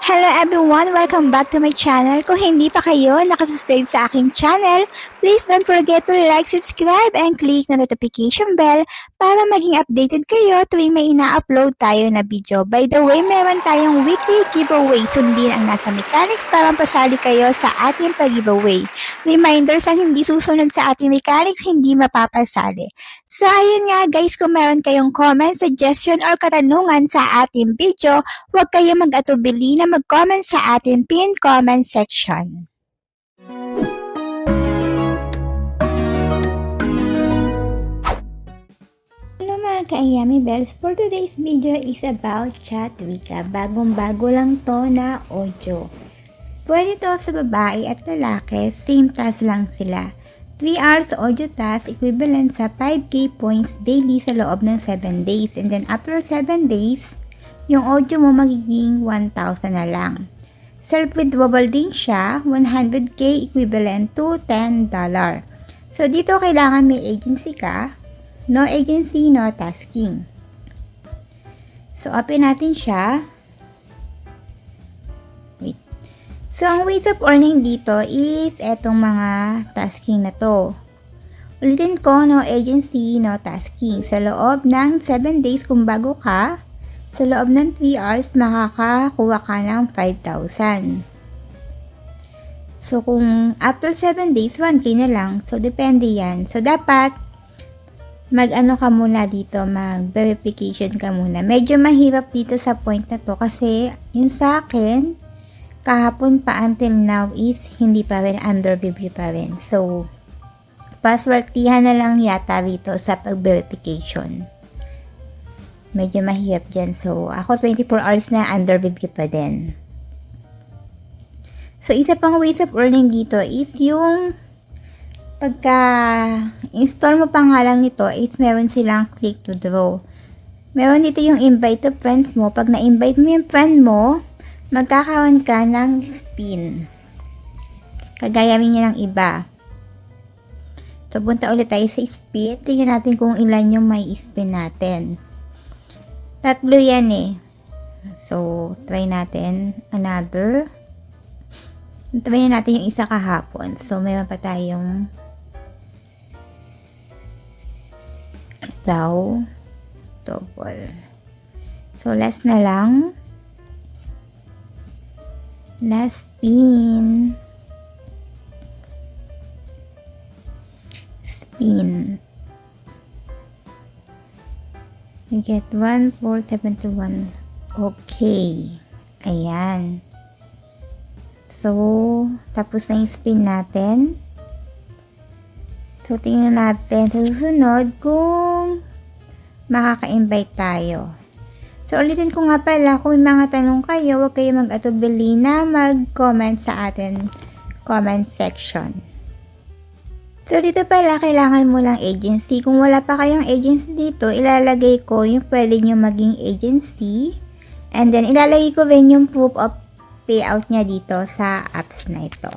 Hello everyone! Welcome back to my channel. Kung hindi pa kayo nakasubscribe sa aking channel, please don't forget to like, subscribe, and click na notification bell para maging updated kayo tuwing may ina-upload tayo na video. By the way, meron tayong weekly giveaway. Sundin ang nasa mechanics para pasali kayo sa ating pag-giveaway. Reminders ang hindi susunod sa ating mechanics, hindi mapapasali. So ayun nga guys, kung meron kayong comment, suggestion, or katanungan sa ating video, huwag kayo mag-atubili na mag-comment sa ating pinned comment section. Hello mga ka-Ayami Bells, for today's video is about Chatwika. Bagong-bago lang to na audio. Pwede to sa babae at lalaki, same task lang sila. 3 hours audio task equivalent sa 5k points daily sa loob ng 7 days. And then after 7 days, yung audio mo magiging 1,000 na lang. Self-withdrawable din siya, 100k equivalent to $10. So dito kailangan may agency ka. No agency, no tasking. So open natin siya. Wait. So, ang ways of earning dito is etong mga tasking na to. Ulitin ko, no agency, no tasking. Sa loob ng 7 days kung bago ka, sa loob ng 3 hours, makakakuha ka ng 5,000. So, kung after 7 days, 1k na lang. So, depende yan. So, dapat mag-ano ka muna dito, mag-verification ka muna. Medyo mahirap dito sa point na to kasi yun sa akin, kahapon pa until now is hindi pa rin, under review pa rin. So, paswertihan na lang yata rito sa pag-verification. Medyo mahirap dyan. So, ako 24 hours na under review pa din. So, isa pang ways of earning dito is yung pagka-install mo pa nga lang nito is meron silang click to draw. Meron dito yung invite to friends mo. Pag na-invite mo yung friend mo, magkakaroon ka ng spin. Kagayawin niya ng iba. So, punta ulit tayo sa spin. Tingnan natin kung ilan yung may spin natin. 3 yan eh. So, try natin another. Try natin yung isa kahapon. So, mayroon pa tayong double. So, last na lang. Last spin. You get 1,471. Okay. Ayan. So, tapos na yung spin natin. So, tingnan natin sa susunod kung makaka-invite tayo. So, ulitin ko nga pala, kung may mga tanong kayo, huwag kayo mag-atubili na mag-comment sa atin comment section. So, dito pala, kailangan mo lang agency. Kung wala pa kayong agency dito, ilalagay ko yung pwede nyo maging agency. And then, ilalagay ko rin yung proof of payout niya dito sa apps na ito.